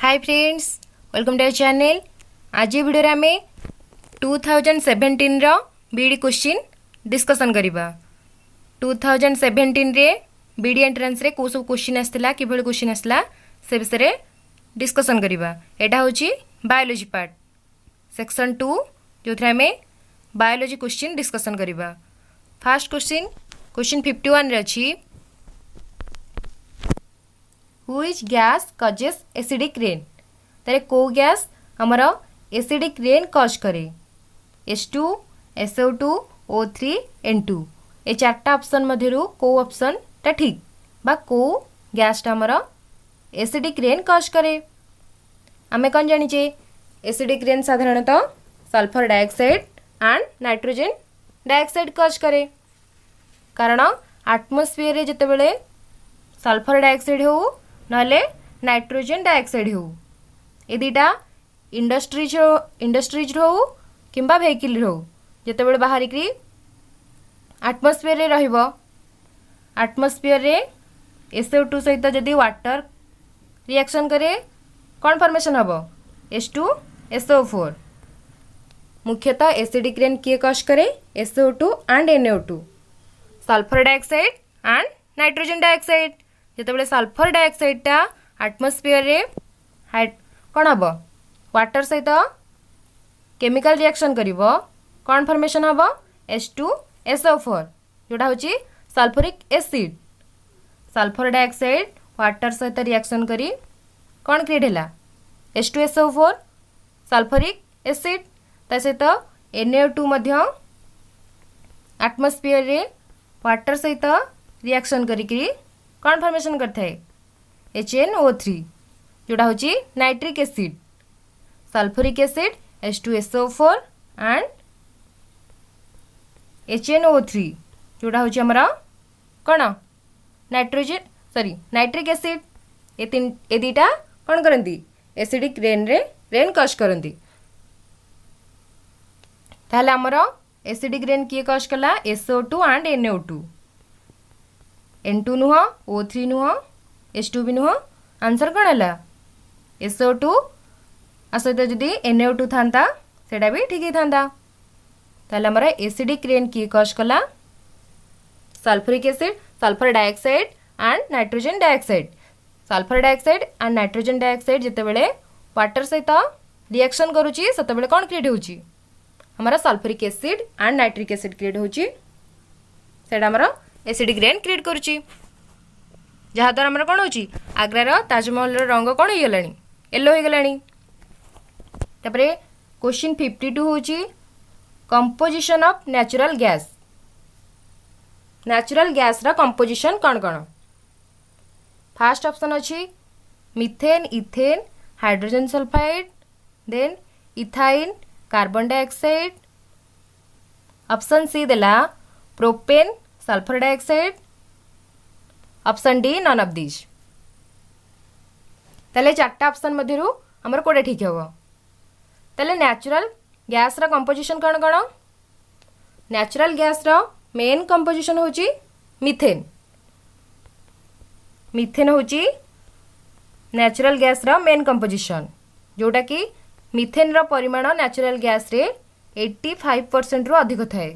Hi friends, welcome to our channel. आज video रे आमे 2017 रो बीडी क्वेश्चन डिस्कशन करिबा। 2017 रे बीडी एंट्रेंस रे को सब क्वेश्चन आस्तिला, किबळ क्वेश्चन आस्ला से विषय रे डिस्कशन करिबा। एटा होची बायोलॉजी पार्ट सेक्शन 2 जोथरा में बायोलॉजी क्वेश्चन डिस्कशन करिबा। फर्स्ट क्वेश्चन 51 रे अछि, Which gas causes acidic rain? तारे को गैस हमारा एसिडिक रेन कॉज करे? H2, SO2, O3, N2 ए चारटा ऑप्शन मध्यरु को ऑप्शन टा ठीक बा को गैस टा हमारा एसिडिक रेन कॉज करे? आमे कौन जानी चे एसिडिक रेन साधारणतः sulphur dioxide and nitrogen dioxide cause करे, कारण एटमॉस्फेयर रे जतेबेले सल्फर डाइऑक्साइड हो नले नाइट्रोजन डाइऑक्साइड हो ए दुटा इंडस्ट्रीज हो किंबा वेहिकल हो जितेबाला बाहर की एटमॉस्फेयर रे रहिबो, एटमॉस्फेयर रे SO2 सहित जदि वाटर रिएक्शन करे कौन फॉर्मेशन हबो? H2SO4। मुख्यतः एसिडिक रेन किए कॉज करे? SO2 and NO2, sulphur dioxide and nitrogen dioxide. जितेबाला सल्फर डाइऑक्साइड टा एटमॉस्फेयर रे कौन हम वाटर सहित केमिकल रिएक्शन करिवो कौन फॉर्मेशन हम? H2SO4 जोटा होची sulphuric acid. Sulphur dioxide water सहित रिएक्शन करी कौन क्रिएट हैला? H2SO4 sulphuric acid. ता सहित NO2 मध्य एटमॉस्फेयर रे वाटर सहित रिएक्शन करी कौन फॉर्मेशन करता है? HNO3 जोड़ा होची nitric acid. Sulphuric acid H2SO4 and HNO3 जोड़ा होची हमरा कौन नाइट्रिक एसिड। ए दीटा कौन करंती? एसिडिक रेन कॉज करंती। ताहले हमरा एसिडिक रेन किए कॉज कला? SO2 and NO2। N2 नुह, O3 नुह, H2 भी नुह। आंसर कौन है? SO2 सहित जदि NO2 था सेटा भी ठीक ही था। ताहले हमारा एसिडिक रेन किए कॉज कला? Sulphuric acid, sulphur dioxide and nitrogen dioxide. Sulphur dioxide and nitrogen dioxide जितेबेले वाटर सहित रिएक्शन करूची सेतेबेले कौन क्रिएट होची? हमारा sulphuric acid and nitric acid create होची, सेटा हमारा एसिडिक रेन क्रिएट करुची। जहाँ द्वारा हमारा कौन होची आग्रार ताजमहल रंग कौन हो गलानी? येलो हो गलानी। तापरे क्वेश्चन 52 होची, composition of natural gas. Natural gas रा कंपोजिशन कौन कौन? फर्स्ट ऑप्शन अच्छी methane, ethane, hydrogen sulphide, then ethyne, carbon dioxide. Option C देला propane, sulphur dioxide. Option D none of this. ताले चारटा ऑप्शन मध्यरु हमर कोडे ठीक हबो। ताले नेचुरल गैस रा कंपोजिशन कौन कौन? नेचुरल गैस रा मेन कंपोजिशन होची मिथेन। मिथेन होची नेचुरल गैस रा मेन कंपोजिशन, जोटा कि मिथेन रा परिमाण नेचुरल गैस रे 85% रु अधिक थाए।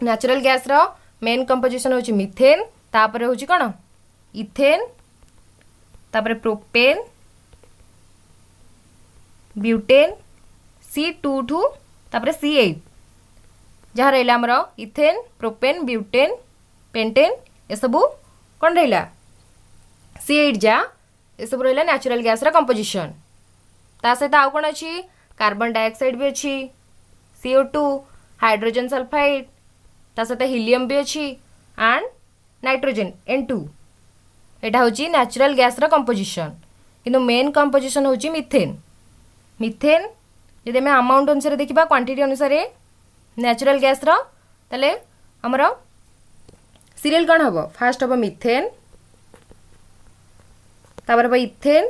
नेचुरल गैस रा मेन कंपोजिशन होची मिथेन, तापरे होची कौन? इथेन, तापरे प्रोपेन, ब्यूटेन, C2 ठू तापरे C8। जहाँ रहिला हमरो इथेन, प्रोपेन, ब्यूटेन, पेंटेन ए सबू कौन रहिला? C8 जा ए सब रहिला नेचुरल गैस रा कंपोजिशन। ता सहित आउ कौन अछि? कार्बन डाइऑक्साइड भी अछि, CO2, हाइड्रोजन सल्फाइड, ता सहित हीलियम भी अछि एंड नाइट्रोजन N2। एटा होची नेचुरल गैस रा कंपोजिशन, किंतु मेन कंपोजिशन होची मिथेन। मिथेन जदि हमें अमाउंट अनुसार देखिबा, क्वांटिटी अनुसार नेचुरल गैस रा, ताले हमरा सीरियल कौन हबो? फास्ट हबो मिथेन, तापर हबो ethane,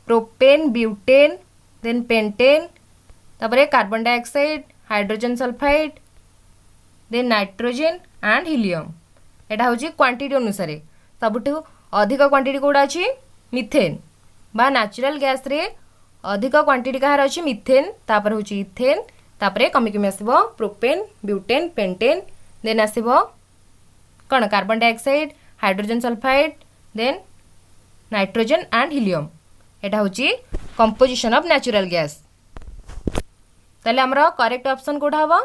propane, butane, then pentane, तापर carbon dioxide, hydrogen sulphide, then nitrogen and helium. एटा होची क्वांटिटी अनुसार। सबुठु अधिक क्वांटिटी कोड़ा अच्छी मिथेन बा नेचुरल गैस रे अधिक क्वांटिटी कहार अच्छी मिथेन तापर होची इथेन तापर कमी कमी आसबो प्रोपेन ब्यूटेन पेंटेन देन आसबो कौन carbon dioxide hydrogen sulphide then nitrogen and helium एटा होची कंपोजिशन ऑफ नेचुरल गैस ताले हमरा करेक्ट ऑप्शन कोडा हबो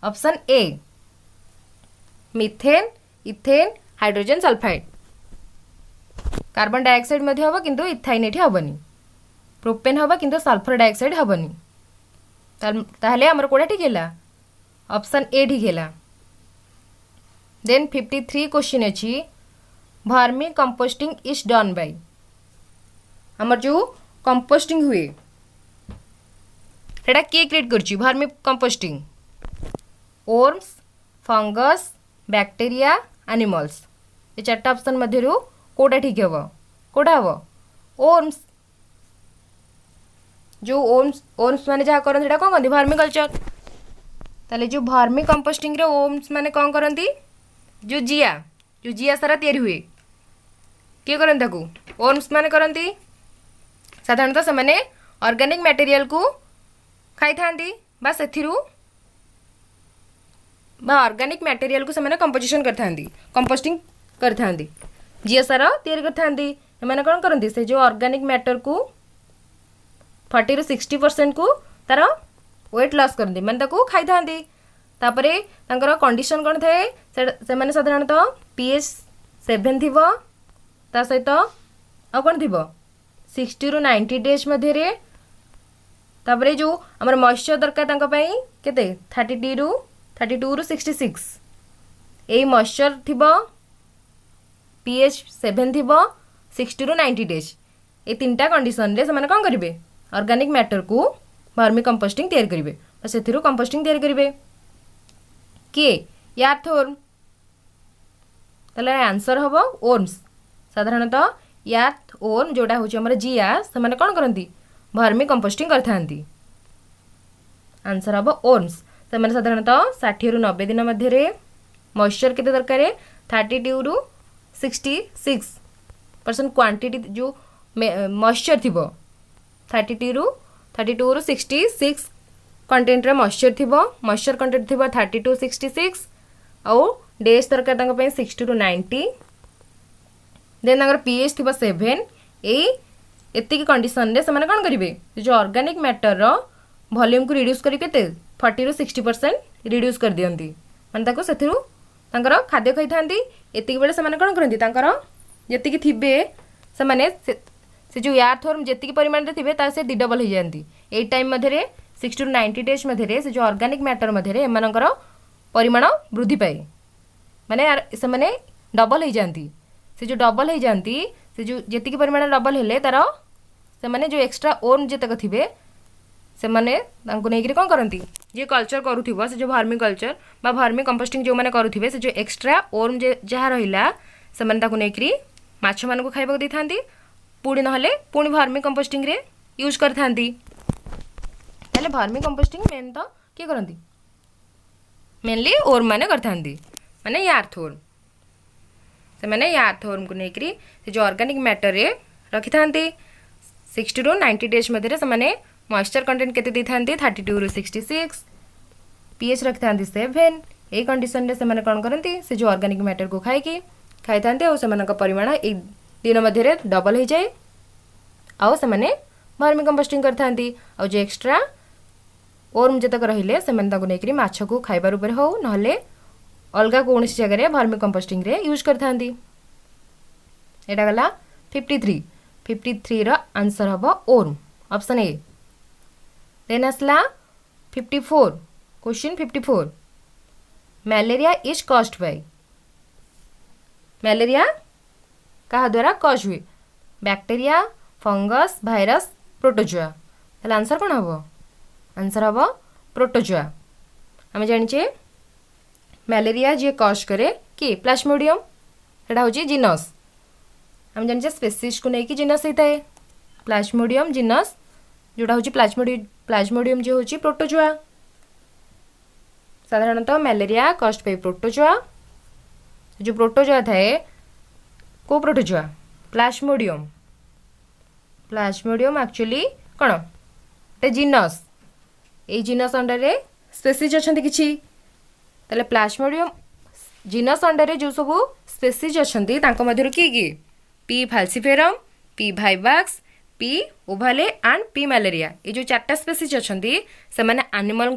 option A methane ethane hydrogen sulphide carbon dioxide मध्ये हबो किंतु इथाइन एठी हबनी प्रोपेन हबो किंतु सल्फर डाइऑक्साइड हबनी ताहले हमर कोडा ठीक हैला ऑप्शन ए ठीक हैला देन 53 क्वेश्चन अछि vermi composting is done by हमर जो कंपोस्टिंग हुए सेटा के क्रिएट करछि vermi composting worms fungus bacteria animals ये चारटा ऑप्शन मध्यरु कोडा ठीक हबो कोडा हबो वर्म्स जो वर्म्स माने जहा करन सेटा कोन कहंदी वर्मी कल्चर ताले जो वर्मी कंपोस्टिंग रे वर्म्स माने कोन करंती जो जिया सारा तैयारी हुए किए करन ताकू वर्म्स माने करंती साधारणतः से माने ऑर्गेनिक मटेरियल को खाई थांती बा सेथिरु बा ऑर्गेनिक मटेरियल को से माने कंपोजिशन करथांती कंपोस्टिंग करथांती जिया सारा तैयारी करथांती माने कोन करंती से जो ऑर्गेनिक मैटर को 40 ରୁ 60% को तार वेट लॉस करंती माने ताकू खाई थांती तापरे तांकर कंडीशन कोन थाए से माने साधारणतः pH 7 थिबो ता सहित आ कोन थिबो 60 ରୁ 90 डेज मध्ये रे तापरे जो हमर मॉइस्चर दरकार तांका पई केते 32 ରୁ 66 एई मॉइस्चर थिबो pH 7 थिबो 60 ରୁ 90 डेज ए तीनटा कंडीशन रे से माने कोन करिवे ऑर्गेनिक मैटर को वर्मी कंपोस्टिंग तैयार करिवे और सेथिरु कंपोस्टिंग तैयार करिवे के यार्थवर्म तले आंसर हबो वर्म्स साधारणतः यार्थवर्म जोडा होची हमर जिया से माने कोन करंती वर्मी कंपोस्टिंग करथांती आंसर हबो वर्म्स से माने साधारणतः 60 ରୁ 90 दिन मध्ये रे मॉइस्चर केते दरकार 32 ରୁ 66% क्वांटिटी जो मॉइस्चर थिबो 32 ରୁ 66 कंटेंट रे मॉइस्चर थिबो मॉइस्चर कंटेंट थिबो 30 to 66 और डेज दरकार तांका पई 60 to 90 देन तांकर pH थिबो 7 ए एति की कंडीशन रे से माने कोन करिवे जो ऑर्गेनिक मैटर रो वॉल्यूम को रिड्यूस करी केते 40 ରୁ 60% रिड्यूस कर दियंती माने ताको सेथिरु तांकर खाद्य खाई थांती एति की बेले से माने कोन करंती तांकर जति की थिबे से माने से जो यार्थवर्म जेतिक परिमाण रे थिबे ता से दी डबल हो जांती ए टाइम मध्ये रे 60 to 90 डेज मध्ये रे से जो ऑर्गेनिक मैटर मध्ये रे एमानकर परिमाण वृद्धि पाए माने से माने डबल हो जांती से जो डबल हो जांती से जो जेतिक परिमाण डबल हेले तार से माने जो एक्स्ट्रा वर्म जेतक थिबे से माने तांको नै कोन करंती जे कल्चर करूथिबो से जो वर्मी कल्चर बा वर्मी कंपोस्टिंग जो माने करूथिबे से जो एक्स्ट्रा वर्म जे जहा रहिला से माने ताको नै माछ मान को खाइबा दै थांती पुणी नहले पुणी वर्मी कंपोस्टिंग रे यूज कर थांती ताले वर्मी कंपोस्टिंग मेन तो के करंती मेनली वर्म माने कर थांती माने यार्थवर्म से माने यार्थवर्म को नेकरी से जो ऑर्गेनिक मैटर रे रखि थांती 60 to 90 डेज मध्ये रे से माने मॉइस्चर कंटेंट केते दै थांती 32 ରୁ 66 pH रखि थांती 7 ए कंडीशन रे से माने कोन करंती से जो ऑर्गेनिक मैटर को खाई थांती और से मानक परिमाण एक दिन मध्ये रे डबल हो जाए आउ से माने वर्मी कंपोस्टिंग कर थांती और जो एक्स्ट्रा वर्म जतक रहिले से माने ताको नेकरी माछ को खाइबार ऊपर हो नहले अलगा कोनसी जगह रे वर्मी कंपोस्टिंग रे यूज कर थांती एटा गला 53 रो आंसर हबो वर्म ऑप्शन ए देन असला 54 question 54 malaria is caused by malaria कहा द्वारा कॉज हुए बैक्टीरिया फंगस भाइरस प्रोटोजोआ ताले आंसर कोन हबो आंसर हबो प्रोटोजोआ हम जानिचे मलेरिया जे कॉज करे कि प्लाज्मोडियम एटा होची जीनस हम जानिचे स्पेसीज को नेकी जीनस हेता है प्लाज्मोडियम जीनस जोटा होची प्लाज्मोडियम जे होची प्रोटोजोआ साधारणतः मलेरिया कॉज्ड बाय प्रोटोजोआ जो प्रोटोजोआ थाए को प्रोटोजुआ प्लाज्मोडियम प्लाज्मोडियम एक्चुअली कौन गोटे जिनस ये जिनस अंडर रे स्पेसीज अच्छा किसी ताले प्लाज्मोडियम जिनस अंडर रे जो सब स्पेसीज अच्छा मध्य किए किए P falciparum P vivax P ovale and P malariae ये जो चार्टा स्पेसीज अच्छा से एनिमल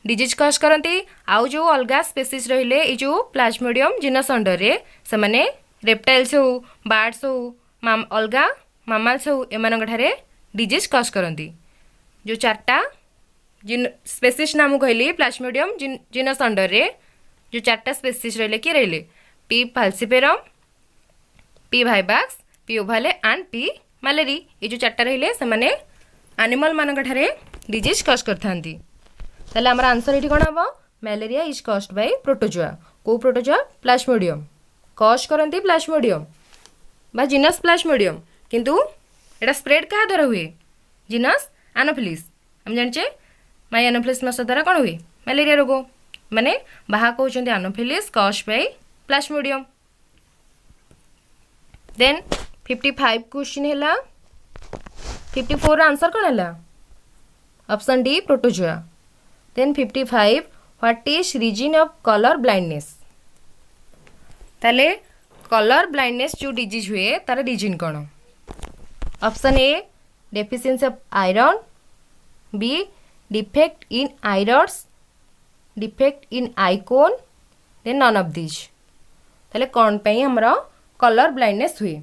डिजीज कज करती आउ जो अलग स्पेसीज रहिले ये जो प्लाज्मोडियम जिनस अंडर रे से माने रेप्टाइल्स हो बार्ड्स हो अलग मामाल्स हो एम डिजीज कज करती जो चार्टा स्पेसीज नाम कहली प्लाज्मोडियम जिनस अंडर रे जो चार्टा स्पेसीज रहिले किए रहिले P falciparum P vivax P ovale and P malariae ये जो चार्टा रहिले से माने एनिमल मानक डिजीज कज करथांती ताले हमर आंसर एठी कोन हबो malaria is caused by protozoa को प्रोटोजुआ प्लाज्मोडियम कज करती प्लाज्मोडियम बा जिनस प्लाज्मोडियम किंतु एटा स्प्रेड क्या द्वारा हुए जिनस एनोफिलिस हम जानिचे माई एनोफिलिस मशा द्वारा कौन हुए मैलेरिया रोग माने बाहा कहते Anopheles caused by plasmodium then 55 question है 54 आंसर कौन है option D protozoa then 55 what is reason of colour blindness ताले कलर ब्लाइंडनेस जो डिजीज हुए तार रीजन कौन option A deficiency of iron B defect in eye rods defect in eye cone then none of this ताले कौन पे हमर colour blindness हुए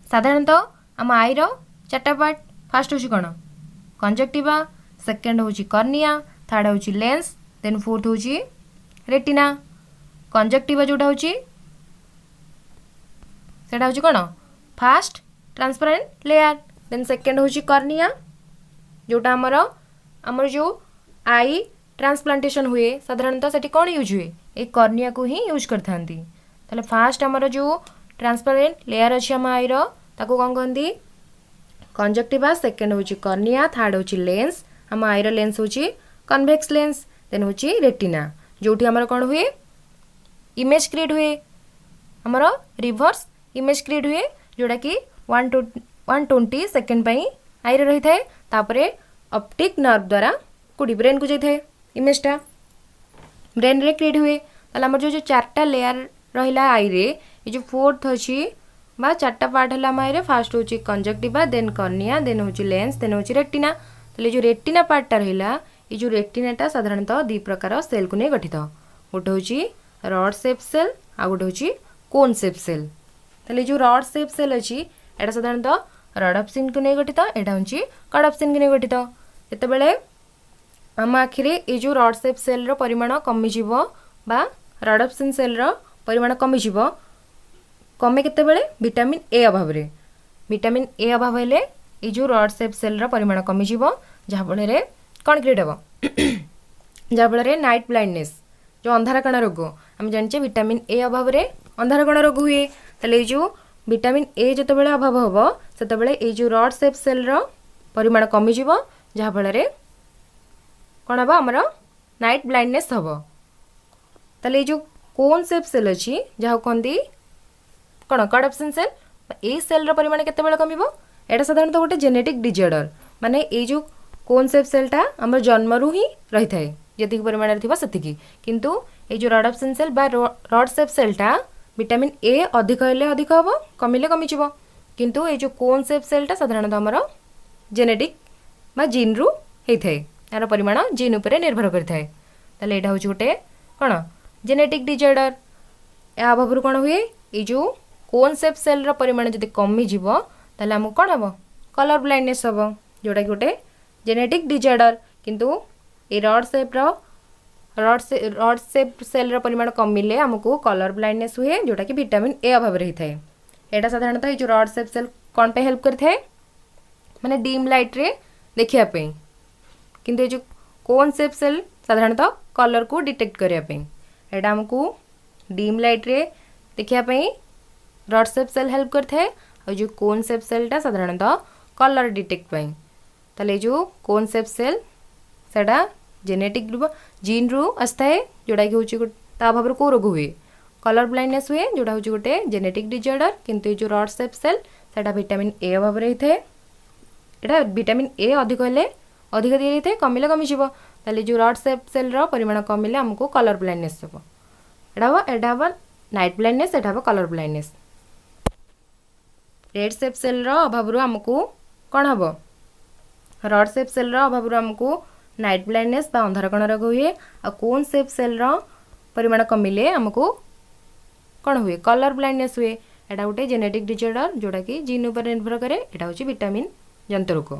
साधारणतः आम आईर चार्टा पार्ट फास्ट हूँ कौन कंजक्टिवा सेकेंड हूँ कर्निया थर्ड हूँ लेंस देन फोर्थ हूँ रेटिना कंजक्टिवा जोटा हूँ सेटा हूँ कौन first transparent layer then second हूँ कर्निया जोटा आमर जो आई ट्रांसप्लांटेशन हुए साधारणतः से कौन यूज हुए एक कर्निया को ही यूज करते फास्ट आमर जो ट्रांसपेरेंट लेयर अच्छी आम आईर ताको कौन कहती कंजक्टिवा सेकेंड हूँ कर्निया थर्ड हूँ लेंस आम आईर लेंस हूँ कन्वेक्स लेंस देन हूँ रेटिना जोटी आमर कौन हुए इमेज क्रिएट हुए आमर रिवर्स इमेज क्रिएट हुए जोड़ा कि 120 सेकेंड आईर रही थाए तापरे ऑप्टिक नर्व द्वारा कोडी ब्रेन को जाए इमेजटा ब्रेन रे क्रिएट हुए ताले आमर जो चार्टा लेयर रहिला आई रे ये जो फोर्थ अच्छी बा चार्टा पार्ट है आईरे फास्ट हूँ कंजक्टिवा देन कर्निया देन हूँ लेंस देन हूँ रेटिना ताले जो रेटिना पार्टा रहिला ये जो रेटिनाटा साधारणतः दी प्रकार सेल को नहीं गठित गोटे हूँ रड सेप सेल आ गोटे हूँ कोन सेप सेल ताले जो रड सेप सेल अच्छी एटा साधारणतः रडप्सिन को नहीं गठित एटा हूँ कड़प्सिन को नहीं गठित जितेबाला आम आखिरे ये जो रड सेप सेल परिमाण कमिज बा रडप्सिन सेल परिमाण कमिज कमे केतेबेले विटामिन ए अभाव रे विटामिन ए अभाव हेले ये जो रड सेप सेल परिमाण कमिज जहाँफल कौन क्रिएट हम जहाँफल नाइट ब्लाइंडनेस जो अंधारकणा रोग आम जाने विटामिन ए अभाव रे अंधारकणा रोग हुए ताले जो विटामिन ए जितेबाला अभाव हम से ये जो रड सेप सेल परिमाण कमिज जहाँफल कौन हम आमर नाइट ब्लाइंडनेस हम ताले जो कोन सेप सेल अच्छी जहाँ कहती कौन कड़प्सिन सेल ए सेल परिमाण केतेबेले कमिबो एटा साधारणतः गोटे जेनेटिक डिजॉर्डर माने ये जो कोन सेप सेलटा आम जन्मरू ही रही थाए जी परिमाण थी से किंतु ये जो रडप्सिन सेल बा रड सेप सेलटा विटामिन ए अधिक हेले अधिक हम कमिले कमिजिवो किंतु ये जो कोन सेप सेलटा साधारणतः आमर जेनेटिक बा जीन रु होता है यार परिमाण जीन उपरे निर्भर करता है यहाँ हूँ गोटे कौन जेनेटिक डिजॉर्डर या अभाव कौन हुए ये जो कोन सेप सेल परिमाण जब कमिज आमको कौन हम कलर ब्लाइंडनेस हम जोटा कि गोटे जेनेटिक डिजॉर्डर किंतु ये रड सेप सेल परिमाण कमिले आमको कलर ब्लाइंडनेस हुए जोटा कि विटामिन ए अभाव रही है यहाँ साधारणतः ये जो रड सेप सेल कौन पे हेल्प करते माने डीम लाइट रे देखापी किंतु ये जो कोन सेप सेल साधारणतः कलर को डिटेक्ट करने यहाँ आमको डीम लाइट रे देखापी रड सेप सेल हेल्प करते हैं और जो कोन सेप सेलटा साधारणतः कलर डिटेक्ट ताले जो कोन सेप सेल सेटा जेनेटिक जीन रु आसता है जोटा कि हूँ अभाव को रोग हुए कलर ब्लाइंडनेस हुए जोटा हूँ गोटे जेनेटिक डिजॉर्डर किंतु ये जो रड शेप सेल सेटा विटामिन ए अभाव रही है एटा विटामिन ए अधिक हेले अधिक दी रही है कमिले कमिଯିव ताले जो रड शेप सेल परिमाण कमिले आमको कलर ब्लाइंडनेस हम एटा हम नाइट ब्लाइंडनेस एटा हम colour blindness rod shape cell अभाव आमको कौन हम रड शेप सेल अभाव आमको नाइट ब्लाइंडनेस बा अंधार कण रोग हुए आ कोन शेप सेल परिमाण कमिले आमको कौन हुए कलर ब्लाइंडनेस हुए एटा गोटे जेनेटिक डिजॉर्डर जोटा कि जीन उपर निर्भर करे एटा होची विटामिन जंत रोग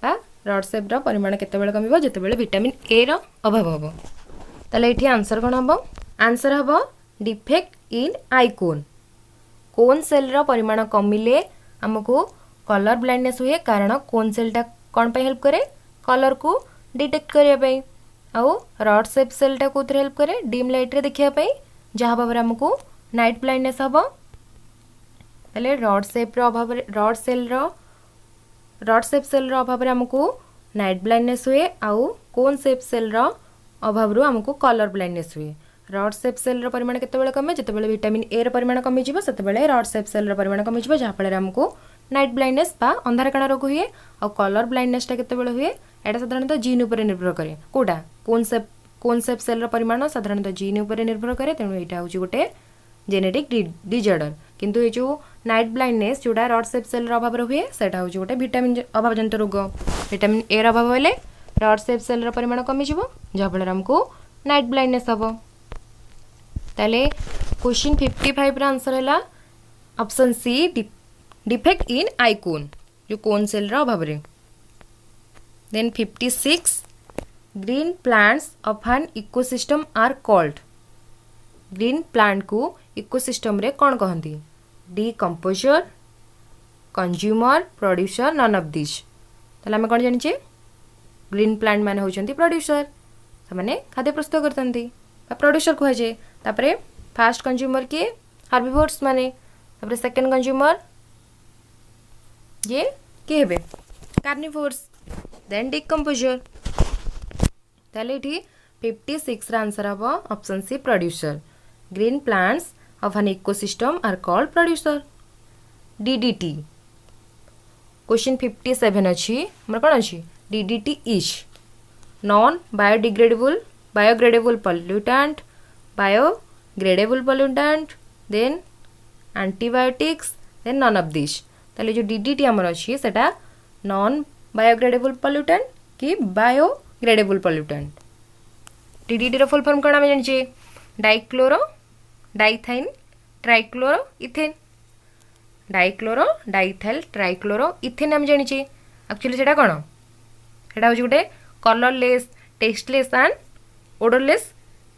बा रड शेप परिमाण केतेबेले कमिबो जेतेबेले विटामिन ए रो अभाव हबो ताले एठी आंसर कोन हबो आंसर हबो defect in eye cone cell परिमाण कमिले आमको कलर ब्लाइंडनेस हुए कारण कोन सेलटा कौन पे हेल्प करे कलर को डिटेक्ट करिया पे आउ रड शेप सेलटा कोथरे हेल्प करे डिम लाइट रे देखिया पे जहाँ भाव आमको नाइट ब्लाइंडनेस हम ताले रड शेप अभाव रड शेप सेल अभाव आमको नाइट ब्लाइंडनेस हुए आउ कोन शेप सेल अभाव आमको कलर ब्लाइंडनेस हुए रड शेप सेल परिमाण केतेबेले कमे जेतेबेले विटामिन ए परिमाण कमी जिवो सेतेबेले रड शेप सेल परिमाण कमी जिवो जहाँ फल आमको नाइट ब्लाइंडनेस बा अंधार कण रोग हुए और कलर ब्लाइंडनेसटा केतेबेले हुए एटा साधारणतः जीन उपर निर्भर करे कोटा कोन शेप सेल परिमाण साधारणतः जीन उपर निर्भर करे तेणु एटा होची गोटे जेनेटिक डिजॉर्डर किंतु ये जो नाइट ब्लाइंडनेस जोड़ा रड शेप सेल अभाव हुए सेटा होची गोटे विटामिन अभाव जनित रोग विटामिन ए अभाव हेले रड शेप सेल परिमाण कमी जिवो जहाँ फल हमको नाइट ब्लाइंडनेस हम ताले क्वेश्चन 55 रा आंसर हैला ऑप्शन सी डिफेक्ट इन आई जो कोन सेल अभाव रे then 56 green plants of an ecosystem are called green plant को इकोसिस्टम रे कौन कहती decomposer consumer producer none of this ताले आम कौन जानिचे ग्रीन प्लांट माने होचंती प्रोड्यूसर से खाद्य प्रस्तुत करते प्रोड्यूसर कह जाए तापरे फास्ट कंज्यूमर किए हार्बिवोर्स माने तापरे सेकंड कंज्यूमर ये किए हेबे कार्निवोर्स देन डिकम्पोजर ताले इठी 56 रा आंसर हबो option C producer green plants of an ecosystem are called producer DDT question 57 अच्छी हमर कोन अच्छी DDT is non biodegradable pollutant biodegradable pollutant then antibiotics then none of this ताले जो डीडीटी हमर अच्छी सेटा नॉन बायोग्रेडेबल पोल्यूटेंट कि बायोग्रेडेबल पोल्यूटेंट डीडीटी रो फुल फॉर्म कोन हम जानिचे dichloro diphenyl trichloro ethane dichloro diethyl trichloro ethane हम जानिचे एक्चुअली सेटा कोन सेटा हो गोटे colourless tasteless and odourless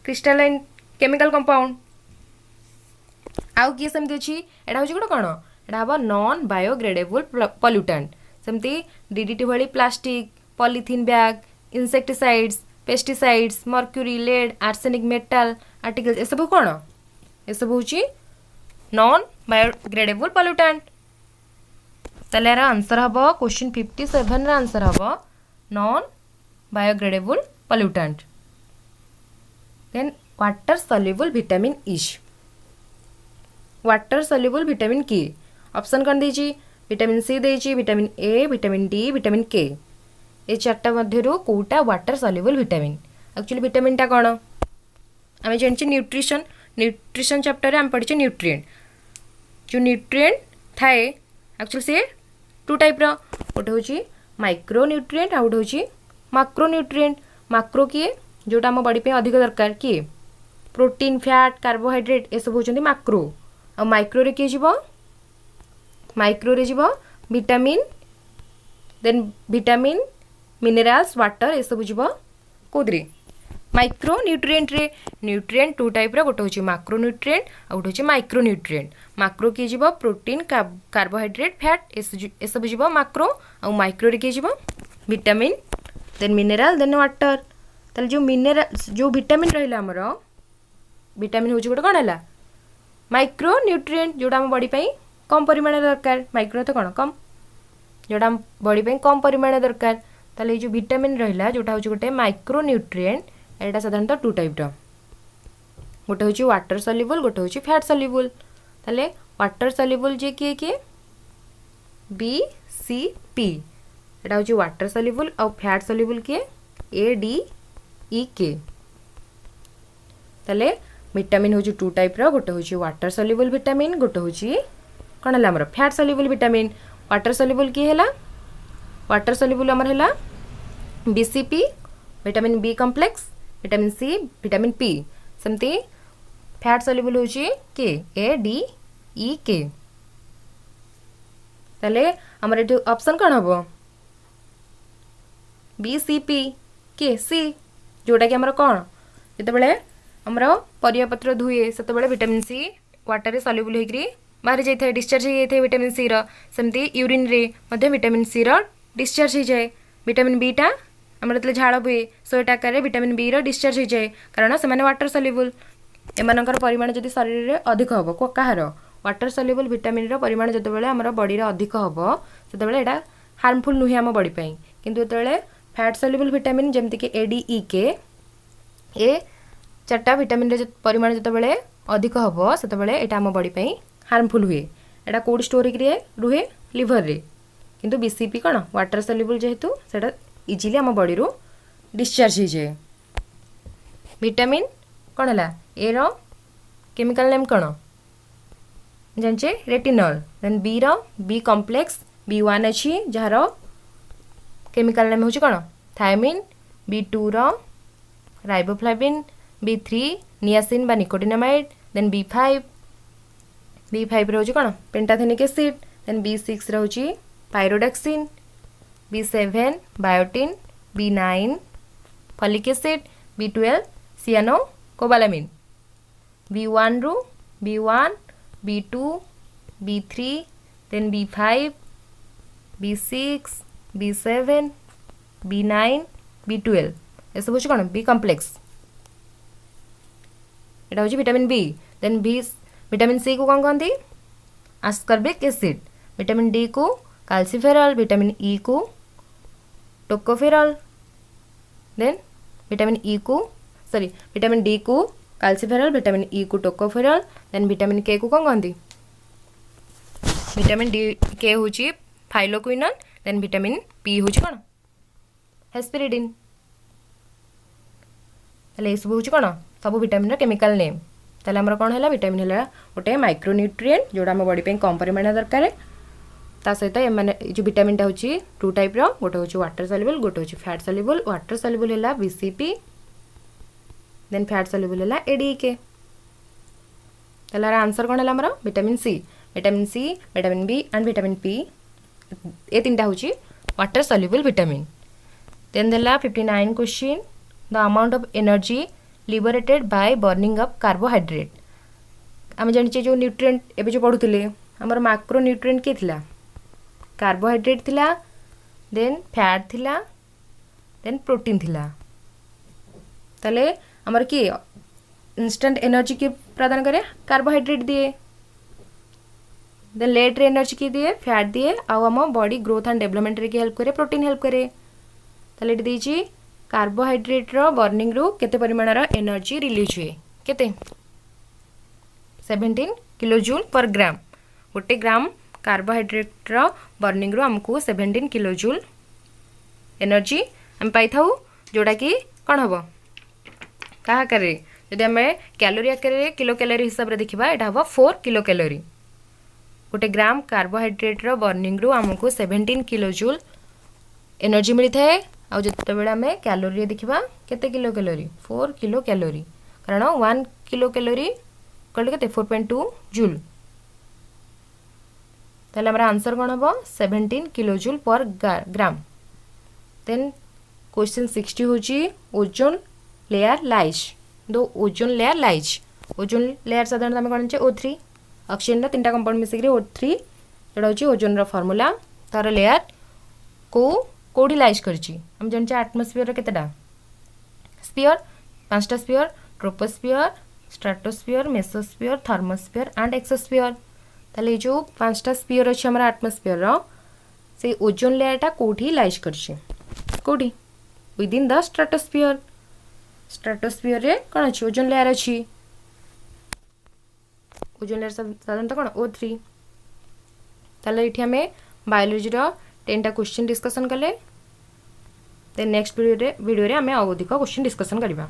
crystalline chemical compound आउ किए सेमती अच्छी एटा हो गोटे कौन एटा हम नॉन बायोग्रेडेबल पोल्यूटेंट सेमती डीडीटी भली plastic polythene bag insecticides pesticides mercury lead arsenic metal articles ये सब कौन ये सब हूँ नॉन बायोग्रेडेबल पोल्यूटेंट ताले यार आंसर हम क्वेश्चन 57 रा आंसर हम non biodegradable pollutant then water soluble vitamin is water soluble vitamin की ऑप्शन कौन देची विटामिन सी देची vitamin A vitamin D vitamin K ये चार्टा मध्यरु कोटा water soluble vitamin actually vitamin टा कौन आम जानी न्यूट्रिशन चैप्टर आम पढ़ी न्यूट्रिएंट जो न्यूट्रिएंट थाए एक्चुअली से टू टाइप रो गोटे हूँ माइक्रो न्यूट्रिएंट आउ गोटे हूँ माक्रो न्यूट्रिएंट माक्रो किए जोटा आम बॉडी पे अधिक दरकार किए प्रोटीन फैट कार्बोहाइड्रेट ये सब होचंती माक्रो आ माइक्रो रे किए जीवो माइक्रो रे जीवो vitamin then vitamin minerals water ये सब जीवो कोदरे माइक्रो न्यूट्रिएंट रे न्यूट्रिएंट टू टाइप रो गोटे हूँ माक्रो न्यूट्रिएंट आ गोटे हूँ माइक्रो न्यूट्रिएंट माक्रो किए जीवो प्रोटीन कार्बोहाइड्रेट फैट ये सब जीवो माक्रो आ माइक्रो रे किए जीवो vitamin then mineral then water ताले जो मिनरल जो विटामिन रहिला हमर विटामिन होची गोटे कोन हला माइक्रो न्यूट्रिएंट जोटा हम बॉडी पई कम परिमाण दरकार माइक्रो तो कोन कम जोटा हम बॉडी पई कम परिमाण दरकार ताले जो विटामिन रहिला जोटा होची गोटे माइक्रो न्यूट्रिएंट एटा साधारणतः टू टाइप रो गोटे हूँ वाटर सल्युबल गोटे हूँ फैट सल्युबल ताले वाटर सल्युबल जे किए किए BCP एटा हूँ वाटर सल्युबल और फैट सल्युबल किए ADEK ताले विटामिन हूँ टू टाइप रो गोटे हूँ वाटर सल्युबल विटामिन गोटे हूँ कौन है आमर fat soluble vitamin water soluble किए है वाटर सल्युबल आमर है BCP vitamin B complex vitamin C vitamin P सेमती फैट सल्युबल हूँ के ADEK ताले आमर ये ऑप्शन कौन हम BCP के C जोटा कि आमर कौन जितेबाला आमर परिया पत्र धुए से विटामिन C वाटर सल्युबल होकर बाहरी जाए डिस्चार्ज हो जाए विटामिन C सेमती यूरिन रे मध्य विटामिन C डिस्चार्ज हो जाए विटामिन B टा आमर जो झाड़ हुए सोएट आकार विटामिन B डिस्चार्ज हो जाए कारण से वाटर सल्युबल एमानकर परिमाण जदि शरीर में अधिक हम कହାର वाटर सल्युबल विटामिन परिमाण जो आम बॉडी अधिक हम से यहाँ हार्मफुल नुहे आम बॉडी किंतु जो फैट सल्युबल विटामिन जमती कि ADEK ए चार्टा विटामिन परिमाण जो अधिक हम से यहाँ आम बॉडी हार्मफुल हुए यहाँ कौट स्टोर रुहे लिवर रे किंतु BCP कौन वाटर सल्युबल जेहेतु से इजिली आम बॉडी रू डिस्चार्ज हो जाए विटामिन कौन है ए रो केमिकल नेम कौन जाने रेटिनॉल देन बी रो B कॉम्प्लेक्स B1 अच्छी जार केमिकल नेम हूँ कौन थायमिन B2 रो राइबोफ्लाविन B3 नियासिन बा निकोटिनामाइड देन B5 रोज कौन पेंटाथेनिक एसिड देन B6 रोज pyridoxine B7 biotin B9 folic acid B12 cyanocobalamin B1 रू B1 B2 B3 then B5 B6 B7 B9 B12 ये सब हूँ कौन B कॉम्प्लेक्स यहाँ हूँ vitamin B then vitamin C को कौन कहती आस्कर्बिक एसिड विटामिन D को कैल्सिफेरॉल विटामिन E को tocopherol then vitamin vitamin D को कैल्सिफेरॉल विटामिन E को टोकोफेरॉल देन विटामिन K को कौन कहती विटामिन K हूँ फाइलोक्विनोन देन विटामिन P हूँ कौन हेस्पेरिडिन ये सब हूँ कौन सब विटामिन केमिकल नेम ताले आमर कौन है विटामिन है गोटे माइक्रोन्यूट्रिएंट जोड़ा आम बॉडी कम परिमाण दरकार ता सहित जो विटामिनटा हूँ टू टाइप रो गोटे हूँ वाटर सल्युबल गोटे हूँ फैट सल्युबल वाटर सल्युबल है BCP देन फैट सल्युबल है ADEK ताले आंसर कौन है आमर vitamin C vitamin B and vitamin P ये तीनटा हूँ वाटर सल्युबल विटामिन देन देला 59 question the amount of energy liberated by burning up carbohydrate आम जाने जो न्यूट्रिएंट एवं जो पढ़ुले आमर मैक्रो न्यूट्रिएंट किए थिला कार्बोहाइड्रेट थिला देन फैट थिला देन प्रोटीन थिला ताले आमर किए इंस्टेंट एनर्जी किए प्रदान करे कार्बोहाइड्रेट दिए देन लेट रे एनर्जी किए दिए फैट दिए आम बॉडी ग्रोथ एंड डेवलपमेंट रे हेल्प करे प्रोटीन हेल्प करे ताले देछि कार्बोहाइड्रेट रो बर्निंग रू केते परिमाण रो एनर्जी रिलीज हुए केते 17 किलो जूल पर ग्राम गोटे ग्राम कार्बोहाइड्रेट रो बर्निंग रू हमको 17 किलो जूल एनर्जी हम पाई थाउ जोड़ा कि कौन हम क्या आकार जदि आम कैलोरी आकार किलो कैलोरी हिसाब से देखा यहाँ हम 4 किलो कैलोरी गोटे ग्राम कार्बोहाइड्रेट रो बर्निंग रू हमको 17 किलो जूल एनर्जी मिलता है आउ जिते आम कैलोरी देखा केते किलो कैलोरी 4 किलो कैलोरी कारण 1 किलो कैलोरी कहले के 4.2 जूल ताले हमारा आंसर कौन हम 17 किलो जूल पर ग्राम देन क्वेश्चन 60 हूँ ओजोन लेयर लाइज दो ozone layer lies ozone layer साधारण आम कौन O3 ऑक्सीजन तीन कंपाउंड मिसिक O3 जोड़ा हूँ ओजोन रो फॉर्मूला तार लेयर को कौटी लाइज करछि हम जाने आटमोस्फियर केतेटा स्फीयर 5टा sphere troposphere stratosphere mesosphere thermosphere and exosphere ताले जो 5टा स्फीयर अच्छे हमारा आटमोस्फियर रो से ओजोन लेयरटा कौटी लाइज करछि कौटी विदिन द स्ट्राटोस्फियर रे कौन अच्छी ओजोन लेयर अच्छी ओजोन लेयर साधारणतः कौन O3। ताले इठी आमे बायोलोजी 10टा क्वेश्चन डिस्कसन कले। देन नेक्स्ट वीडियो रे आमे अधिक क्वेश्चन डिस्कसन करबा।